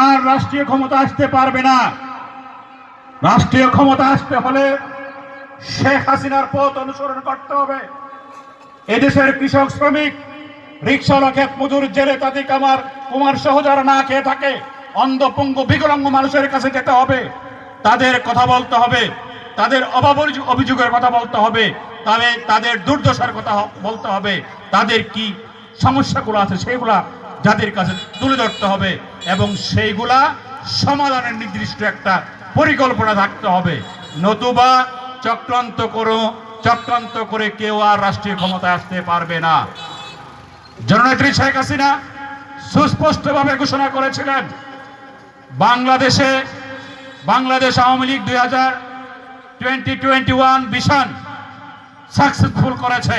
আর রাষ্ট্রীয় ক্ষমতা আসতে পারবে না। রাষ্ট্রীয় ক্ষমতা আসতে হলে শেখ হাসিনার পথ অনুসরণ করতে হবে। এদেশের কৃষক, শ্রমিক, রিক্সাওয়ালা, ক্ষেত মজুর, জেলে, তাঁতি, কামার, কুমার সহ যারা না খেয়ে থাকে, অন্ধ, পঙ্গু, বিকলাঙ্গ মানুষের কাছে যেতে হবে, তাদের কথা বলতে হবে, তাদের অভাব অভিযোগের কথা বলতে হবে, তাদের দুর্দশার কথা বলতে হবে, তাদের কি সমস্যাগুলো আছে সেগুলা যাদের কাছে তুলে ধরতে হবে এবং সেইগুলা সমাধানের নির্দিষ্ট একটা পরিকল্পনা থাকতে হবে। নতুবা চক্রান্ত করে কেউ আর রাষ্ট্রীয় ক্ষমতায় আসতে পারবে না। জননেত্রী শেখ হাসিনা সুস্পষ্টভাবে ঘোষণা করেছিলেন বাংলাদেশ আওয়ামী লীগ 2021 ভিশন সাকসেসফুল করেছে।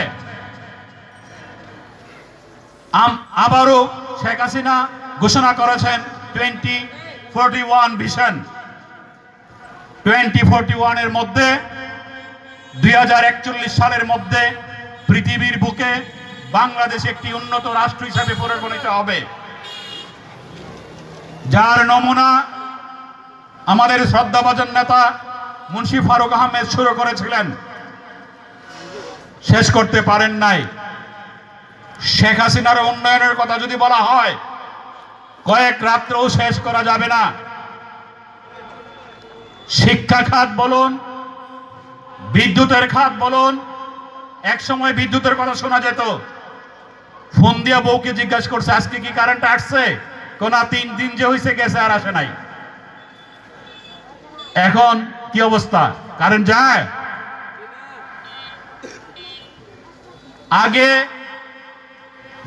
আবারও শেখ হাসিনা ঘোষণা করেছেন 2041 ভিশন। 2041 এর মধ্যে 2041 সালের মধ্যে পৃথিবীর বুকে বাংলাদেশ একটি উন্নত রাষ্ট্র হিসাবে পরিগণিত হবে, যার নমুনা আমাদের শ্রদ্ধাভাজন নেতা মুন্সি ফারুক আহমেদ শুরু করেছিলেন, শেষ করতে পারেন নাই। শেখ হাসিনার উন্নয়নের কথা যদি বলা হয় কয়েক রাত্রেও শেষ করা যাবে না। শিক্ষা খাত বলুন, বিদ্যুতের খাত বলুন, এক সময় বিদ্যুতের কথা শোনা যেত, ফোন দিয়া বউকে জিজ্ঞাসা করছে আজকে কি কারেন্ট আসছে, কোনা 3 দিন যে হয়েছে গেছে আর আসে নাই। এখন কি অবস্থা, কারেন্ট যায়? আগে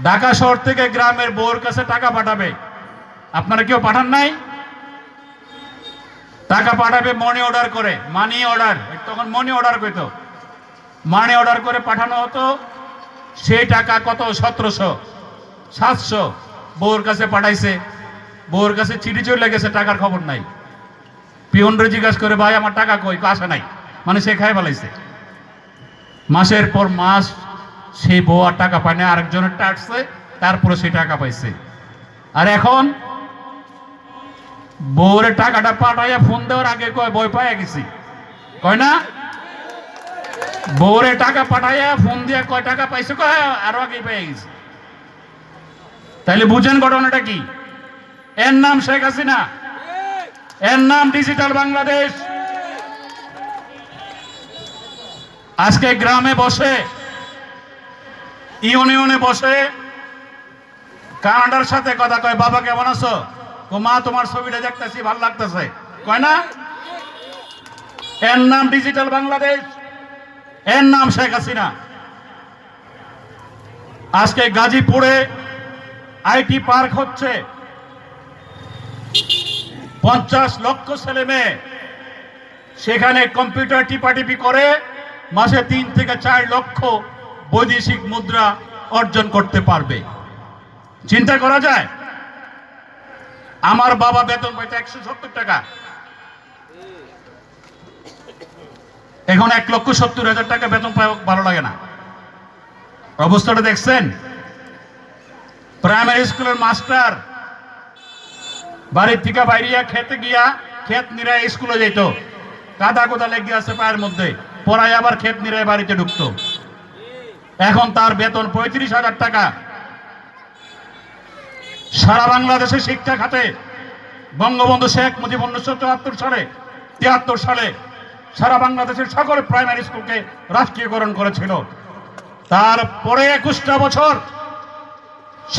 ঢাকা শহর থেকে গ্রামের বউর কাছে টাকা পাঠাবে, আপনারা কেউ পাঠান নাই? টাকা পাঠাবে মানি অর্ডার করে, তখন মানি অর্ডার করতো, মানি অর্ডার করে পাঠানো হতো। সেই টাকা কত, 1700 700 বউর কাছে পাঠাইছে, বউর কাছে চিঠি চলে গেছে, টাকার খবর নাই। পিয়নরে জিজ্ঞাসা করে ভাই আমার টাকা কই, আসে নাই, মানে সে খাই ফেলাইছে। মাসের পর মাস সেই বউ আর টাকা পায় না, আরেকজনের টাকছে, তারপরে সে টাকা পাইছে। আর এখন বউরে টাকাটা পাঠাইয়া ফোন দেওয়ার আগে কয় বই পাইয়া গেছি, কয় না? বউরে টাকা পাঠাইয়া ফোন দিয়ে কয় টাকা পাইছে, কয় আরো আগে পেয়ে গেছি। তাইলে বুঝেন ঘটনাটা কি? এর নাম শেখ হাসিনা, এর নাম ডিজিটাল বাংলাদেশ। আজকে গ্রামে বসে, ইউনিয়নে বসে কানাডার সাথে কথা কয়, বাবা কেমন আছো? মা তোমার ছবিটা দেখতেছি ভালো লাগতেছে, কয় না? এর নাম ডিজিটাল বাংলাদেশ, এর নাম শেখ হাসিনা। আজকে গাজীপুরে আইটি পার্ক হচ্ছে, 50 লক্ষ ছেলে মেয়ে সেখানে কম্পিউটার টিপাটিপি করে মাসে 3 থেকে 4 লক্ষ বৈদেশিক মুদ্রা অর্জন করতে পারবে। চিন্তা করা যায়? আমার বাবা বেতন পাইতো 170 টাকা, এখন 1,70,000 টাকা বেতন পাই, ভালো লাগে না। অবস্থাটা দেখছেন? প্রাইমারি স্কুলের মাস্টার বাড়ির থেকে বাইরিয়া খেতে গিয়া ক্ষেত নিরায় স্কুলে যেত, কাদা কোদা লেগে আছে পায়ের মধ্যে, পড়ায় আবার ক্ষেত নিরায় বাড়িতে ঢুকতো। এখন তার বেতন 35,000 টাকা। সারা বাংলাদেশে শিক্ষা খাতে বঙ্গবন্ধু শেখ মুজিব 1973 সালে সারা বাংলাদেশের সকল প্রাইমারি স্কুলকে রাষ্ট্রীয়করণ করেছিল। তারপরে 21টা বছর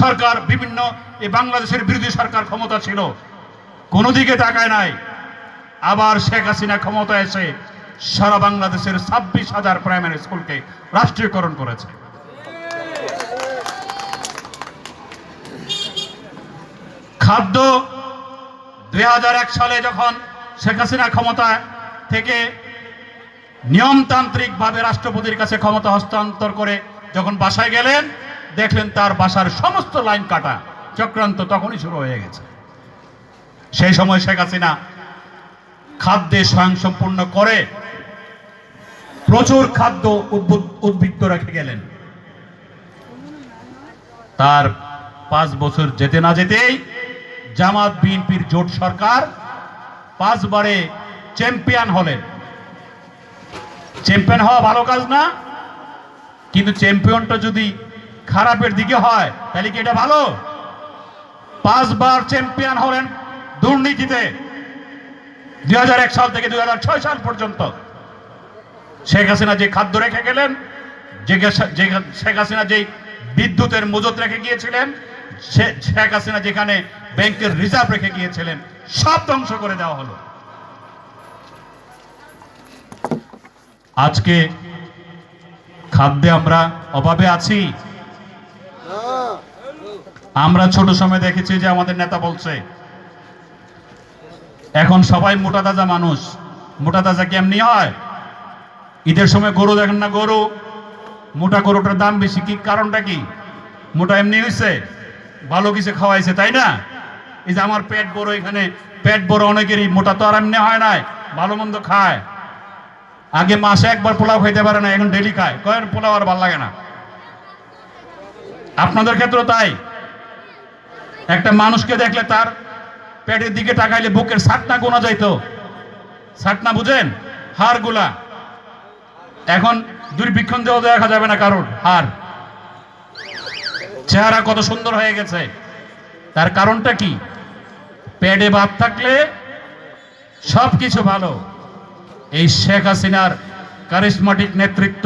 সরকার বিভিন্ন এই বাংলাদেশের বিরোধী সরকার ক্ষমতা ছিল, কোনো দিকে তাকায় নাই। আবার শেখ হাসিনা ক্ষমতা এসে সারা বাংলাদেশের 26,000 প্রাইমারি স্কুলকে রাষ্ট্রীয়করণ করেছে। খাদ্য 2001 সালে যখন শেখ হাসিনা ক্ষমতা থেকে নিয়মতান্ত্রিক ভাবে রাষ্ট্রপতির কাছে ক্ষমতা হস্তান্তর করে যখন বাসায় গেলেন, দেখলেন তার বাসার সমস্ত লাইন কাটা, চক্রান্ত তখনই শুরু হয়ে গেছে। সেই সময় শেখ হাসিনা খাদ্যে স্বয়ংসম্পূর্ণ করে প্রচুর খাদ্য উদ্বৃত্ত রেখে গেলেন। তার 5 বছর যেতে না যেতেই জামাত বিএনপির জোট সরকার 5 বারে চ্যাম্পিয়ন হলেন। চ্যাম্পিয়ন হওয়া ভালো কাজ না, কিন্তু চ্যাম্পিয়নটা যদি খারাপের দিকে হয় তাহলে কি এটা ভালো? 5 বার চ্যাম্পিয়ন হলেন দুর্নীতিতে, 2001 সাল থেকে 2006 সাল পর্যন্ত। শেখ হাসিনা যে খাদ্য রেখে গেলেন, শেখ হাসিনা যে বিদ্যুতের মজুত রেখে গিয়েছিলেন, শেখ হাসিনা যেখানে ব্যাংকের রিজার্ভ রেখে গিয়েছিলেন, সব ধ্বংস করে দেওয়া হলো। আজকে খাদ্যে আমরা অভাবে আছি। আমরা ছোট সময় দেখেছি যে আমাদের নেতা বলছে এখন সবাই মোটা তাজা মানুষ। মোটা তাজা কেমনি হয়? ঈদের সময় গরু দেখেন না, গরু মোটা গরুটার দাম বেশি, কি কারণটা কি? মোটা এমনি হয়েছে, ভালো কিছু খাওয়াইছে, তাই না? এই যে আমার পেট বড়, এখানে পেট বড় অনেকেরই, মোটা তো আর এমনি হয় নাই, ভালো মন্দ খায়। আগে মাসে একবার পোলাও খাইতে পারে না, এখন ডেলি খায়, কয়েন পোলাও আর ভালো লাগে না। আপনাদের ক্ষেত্রেও তাই। একটা মানুষকে দেখলে তার পেটের দিকে তাকাইলে বুকের ছাটনা গোনা যাইতো। ছাটনা বুঝেন? হাড়গুলা এখন দুর্ভিক্ষণ দেওয়া দেখা যাবে না কারণ হাড়। চেহারা কত সুন্দর হয়ে গেছে, তার কারণটা কি? পেটে ভাত থাকলে সবকিছু ভালো। এই শেখ হাসিনার কারিশমাটিক নেতৃত্ব,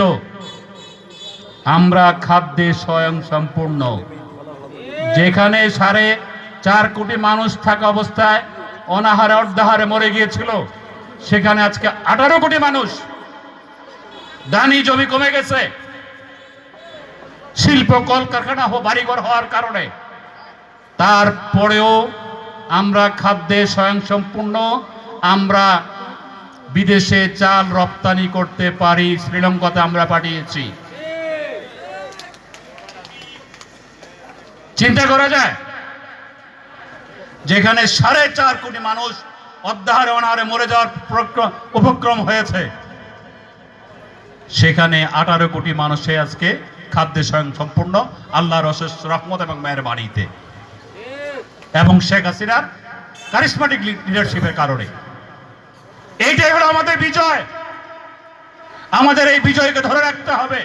আমরা খাদ্যে স্বয়ং সম্পূর্ণ। যেখানে 4.5 কোটি মানুষ থাকা অবস্থায় অনাহারে অর্ধাহারে মরে গিয়েছিল, সেখানে আজকে 18 কোটি মানুষ। ধানি জমি কমে গেছে, শিল্প কলকারখানা বাড়িঘর হওয়ার কারণে। তারপরেও আমরা খাদ্যে স্বয়ং সম্পূর্ণ। আমরা বিদেশে চাল রপ্তানি করতে পারি, শ্রীলঙ্কাতে আমরা পাঠিয়েছি। চিন্তা করা যায়, যেখানে 4.5 কোটি মানুষ অর্ধাহারে অনাহারে মরে যাওয়ার উপক্রম হয়েছে, সেখানে 18 কোটি মানুষে আজকে খাদ্যে স্বয়ং সম্পূর্ণ, আল্লাহর অশেষ রহমত এবং মেহেরবানিতে এবং শেখ হাসিনার কারিশমাটিক লিডারশিপের কারণে। এইটাই হলো আমাদের বিজয়। আমাদের এই বিজয়কে ধরে রাখতে হবে।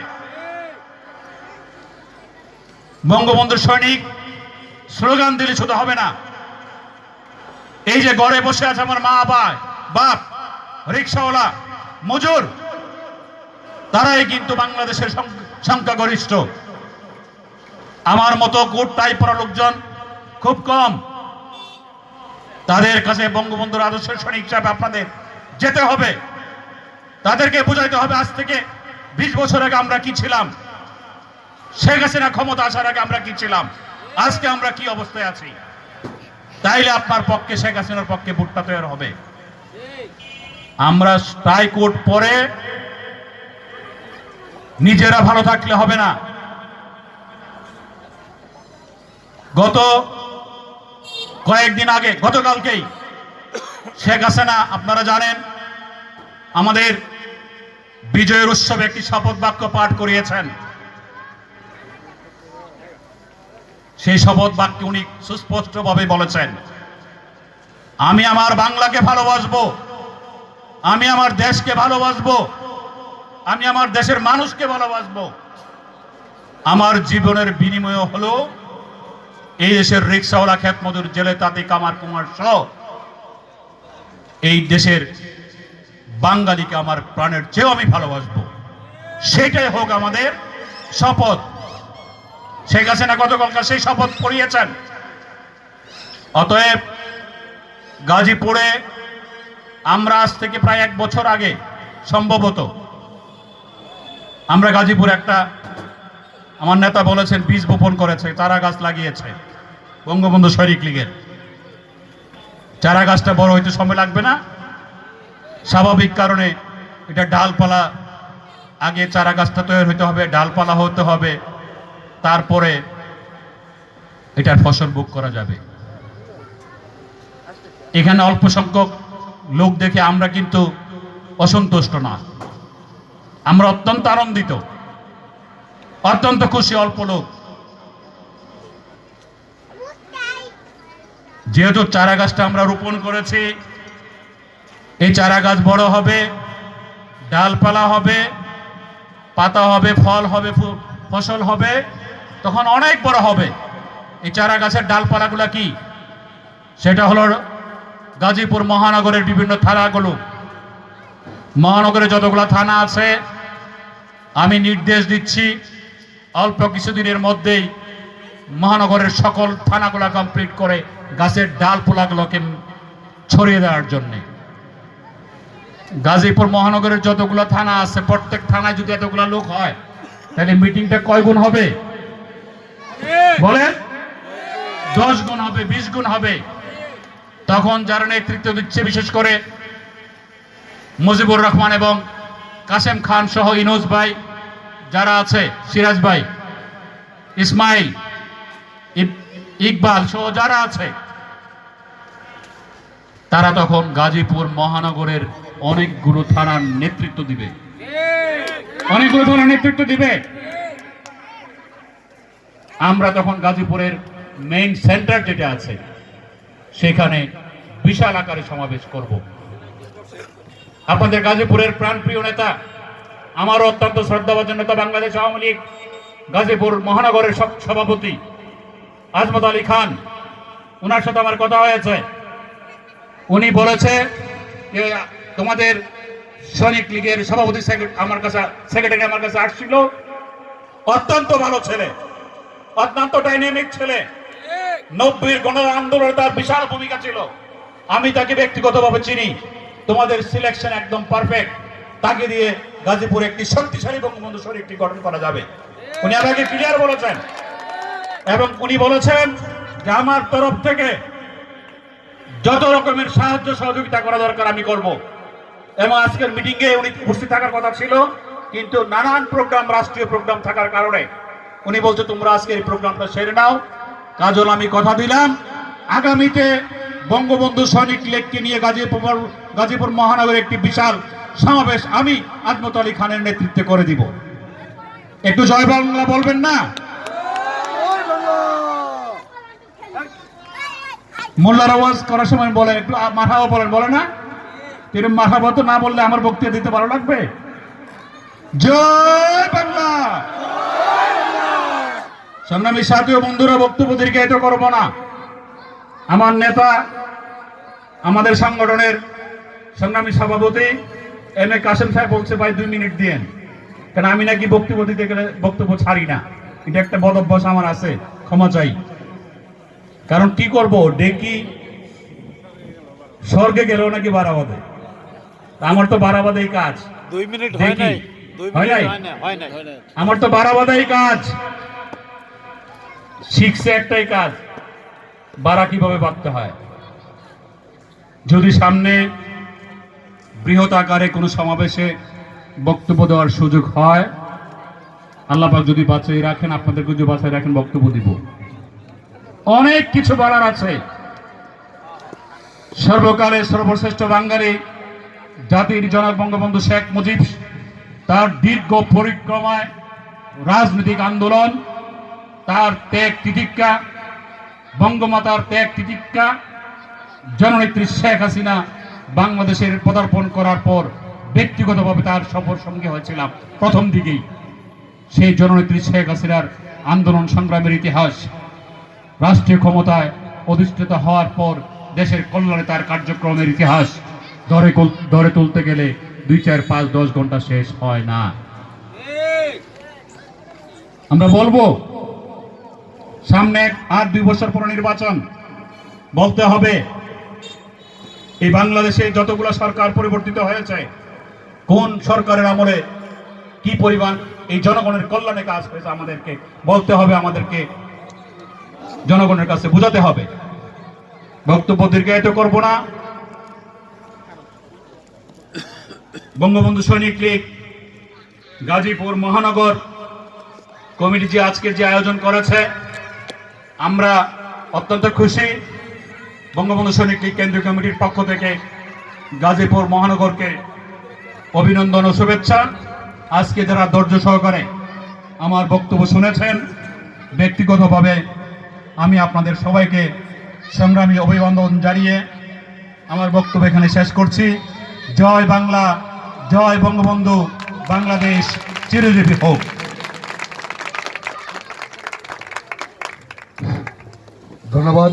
বঙ্গবন্ধুর সৈনিক স্লোগান দিলে শুধু হবে না। এই যে ঘরে বসে আছে আমার মা বাপ, রিক্সাওয়ালা, মজুর, তারাই কিন্তু বাংলাদেশের সংখ্যাগরিষ্ঠ। আমার মতো কোট টাই পরা লোকজন খুব কম। তাদের কাছে বঙ্গবন্ধুর আদর্শের সৈনিক হিসাবে আপনাদের যেতে হবে। তাদেরকে বুঝাইতে হবে আজ থেকে 20 বছর আগে আমরা কি ছিলাম, শেখ হাসিনা ক্ষমতা আসার আগে আমরা কি ছিলাম, আজকে আমরা কি অবস্থায় আছি। তাইলে আপনার পক্ষে, শেখ হাসিনার পক্ষে ভোটটা তৈরি হবে। আমরা টাই কোট পরে নিজেরা ভালো থাকলে হবে না। গত কয়েকদিন আগে, গতকালকেই শেখ হাসিনা, আপনারা জানেন, আমাদের বিজয়ের উৎসবে একটি শপথ বাক্য পাঠ করিয়েছেন। সেই শপথ বাক্যে উনি সুস্পষ্টভাবে বলেছেন, আমি আমার বাংলাকে ভালোবাসবো, আমি আমার দেশকে ভালোবাসবো, আমি আমার দেশের মানুষকে ভালোবাসবো। আমার জীবনের বিনিময় হলো এই দেশের রিক্সাওয়ালা, খেত মজুর, জেলে তাঁতি, কামার কুমার সহ এই দেশের বাঙালিকে আমার প্রাণের চেয়েও আমি ভালোবাসবো। সেটাই হোক আমাদের শপথ। শেখ হাসিনা গতকালকার সেই শপথ করিয়েছেন। অতএব গাজীপুরে আমরা আজ থেকে প্রায় 1 বছর আগে সম্ভবত আমরা গাজীপুরে একটা, আমার নেতা বলেছেন, বীজ বপন করেছে, চারা গাছ লাগিয়েছে বঙ্গবন্ধু সৈনিক লীগের। চারা গাছটা বড় হইতে সময় লাগবে না? স্বাভাবিক কারণে এটা ডালপালা, আগে চারা গাছটা তৈরি হইতে হবে, ডালপালা হতে হবে, তারপরে এটার ফসল ভোগ করা যাবে। এখানে অল্প সংখ্যক লোক দেখে আমরা কিন্তু অসন্তুষ্ট না, আমরা অত্যন্ত আনন্দিত, অত্যন্ত খুশি। অল্প লোক যেহেতু চারা গাছটা আমরা রোপণ করেছি, এই চারা গাছ বড় হবে, ডালপালা হবে, পাতা হবে, ফল হবে, ফসল হবে, তখন অনেক বড় হবে। এই চারা গাছের ডালপালাগুলো কি? সেটা হলো গাজীপুর মহানগরের বিভিন্ন থানাগুলো। মহানগরে যতগুলো থানা আছে, আমি নির্দেশ দিচ্ছি অল্প কিছুদিনের মধ্যেই মহানগরের সকল থানাগুলো কমপ্লিট করে গাছের ডালপালাগুলোকে ছড়িয়ে দেওয়ার জন্যে। গাজীপুর মহানগরের যতগুলো থানা আছে, প্রত্যেক থানায় যদি এতগুলো লোক হয়, তাহলে মিটিংটা কয় গুণ হবে বলেন? 10 গুণ হবে, 20 গুণ হবে। তখন যারা নেতৃত্ব দিচ্ছে, বিশেষ করে মুজিবুর রহমান এবং কাসেম খান সহ ইনোজ ভাই যারা আছে, সিরাজ ভাই, ইসমাইল, ইকবাল সহ যারা আছে, তারা তখন গাজীপুর মহানগরের অনেকগুলো থানার নেতৃত্ব দিবে, অনেকগুলো থানার নেতৃত্ব দিবে। আমরা তখন গাজীপুরের মেইন সেন্টার যেটা আছে, সেখানে বিশাল আকারে সমাবেশ করব। আপনাদের গাজীপুরের প্রাণপ্রিয় নেতা, আমারও অত্যন্ত শ্রদ্ধাভাজন নেতা, বাংলাদেশ আওয়ামী লীগ গাজীপুর মহানগরের সভাপতি আজমত আলী খান, ওনার সাথে আমার কথা হয়েছে। উনি বলেছে যে তোমাদের সৈনিক লীগের সভাপতি সেক্রেটারি আমার কাছে আসছিল, অত্যন্ত ভালো ছেলে, অত্যন্ত ডাইনামিক ছেলে, 90 গণ আন্দোলনে তার বিশাল ভূমিকা ছিল। আমি তাকে ব্যক্তিগতভাবে চিনি, তোমাদের সিলেকশন একদম পারফেক্ট, তাকে দিয়ে গাজীপুরে একটি শক্তিশালী বঙ্গবন্ধু শরীরটি গঠন করা যাবে। উনি আমাকে ক্লিয়ার বলেছেন, এবং উনি বলেছেন যে আমার তরফ থেকে যত রকমের সাহায্য সহযোগিতা করা দরকার আমি করব। এবং আজকের মিটিংয়ে উনি উপস্থিত থাকার কথা ছিল, কিন্তু নানান প্রোগ্রাম, রাষ্ট্রীয় প্রোগ্রাম থাকার কারণে উনি বলছে তোমরা আজকে এই প্রোগ্রামটা সেরে নাও। কাজল আমি কথা দিলাম, আগামীতে বঙ্গবন্ধু সৈনিক লীগকে নিয়ে গাজীপুর মহানগরে একটি বিশাল সমাবেশ আমি আজমত আলী খানের নেতৃত্বে করে দিব। একটু জয় বাংলা বলবেন না? মোল্লার আওয়াজ করার সময় বলে একটু মাথাও বলেন, বলে না? এরকম মাথা তো না বললে আমার বক্তৃতা দিতে ভালো লাগবে। জয় বাংলা। সংগ্রামী সাথী ও বন্ধুরা, বক্তব্য দীর্ঘায়িত করবো না। আমার নেতা, আমাদের সংগঠনের সংগ্রামী সভাপতি এম এ কাসেম সাহেব বলছে ভাই 2 মিনিট দিয়েন, কারণ আমি নাকি বক্তব্য দিতে গেলে বক্তব্য ছাড়ি না। এটা একটা বদ অভ্যাস আমার আছে, ক্ষমা চাই। কারণ কি করব, ডেকি স্বর্গে গেলেও নাকি বারাবাদে, আমার তো বারাবাদেই কাজ। 2 মিনিট হয় নাই, 2 মিনিট হয় নাই। আমার তো বারাবাদেই কাজ, শিখছে একটাই কাজ, বাড়া কিভাবে বাঁধতে হয়। যদি সামনে বৃহৎ আকারে কোনো সমাবেশে বক্তব্য দেওয়ার সুযোগ হয়, আল্লাহ পাক যদি বাঁচিয়ে রাখেন, আপনাদেরকে যদি বাঁচিয়ে রাখেন, বক্তব্য দিব। অনেক কিছু বলার আছে। সর্বকালের সর্বশ্রেষ্ঠ বাঙালি জাতির জনক বঙ্গবন্ধু শেখ মুজিব তার দীর্ঘ পরিক্রমায়, রাজনৈতিক আন্দোলন, তার ত্যাগ তিতিক্ষা, বঙ্গমাতার ত্যাগ তিতিক্ষা, জননেত্রী শেখ হাসিনা বাংলাদেশের পদার্পণ করার পর ব্যক্তিগতভাবে তার সফর সঙ্গী হয়েছিলাম প্রথম দিকেই। সেই জননেত্রী শেখ হাসিনার আন্দোলন সংগ্রামের ইতিহাস, রাষ্ট্রীয় ক্ষমতায় অধিষ্ঠিত হওয়ার পর দেশের কল্যাণে তার কার্যক্রমের ইতিহাস ধরে তুলতে গেলে 2, 4, 5, 10 ঘন্টা শেষ হয় না। আমরা বলবো সামনে আর 2 বছর পর নির্বাচন, বলতে হবে এই বাংলাদেশে যতগুলো সরকার পরিবর্তিত হয়েছে, কোন সরকারের আমলে কি পরিমাণ এই জনগণের কল্যাণে কাজ হয়েছে আমাদেরকে বলতে হবে, আমাদেরকে জনগণের কাছে বোঝাতে হবে। বক্তব্য দীর্ঘায়িত করব না। বঙ্গবন্ধু সৈনিক লীগ গাজীপুর মহানগর কমিটি যে আজকের যে আয়োজন করেছে, আমরা অত্যন্ত খুশি। বঙ্গবন্ধু সৈনিক লীগ কেন্দ্রীয় কমিটির পক্ষ থেকে গাজীপুর মহানগরকে অভিনন্দন ও শুভেচ্ছা। আজকে যারা ধৈর্য সহকারে আমার বক্তব্য শুনেছেন, ব্যক্তিগতভাবে আমি আপনাদের সবাইকে সংগ্রামী অভিবাদন জানিয়ে আমার বক্তব্য এখানে শেষ করছি। জয় বাংলা, জয় বঙ্গবন্ধু, বাংলাদেশ চিরজীবী হোক। ধন্যবাদ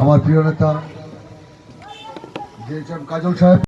আমার প্রিয় নেতা কাজল সাহেব।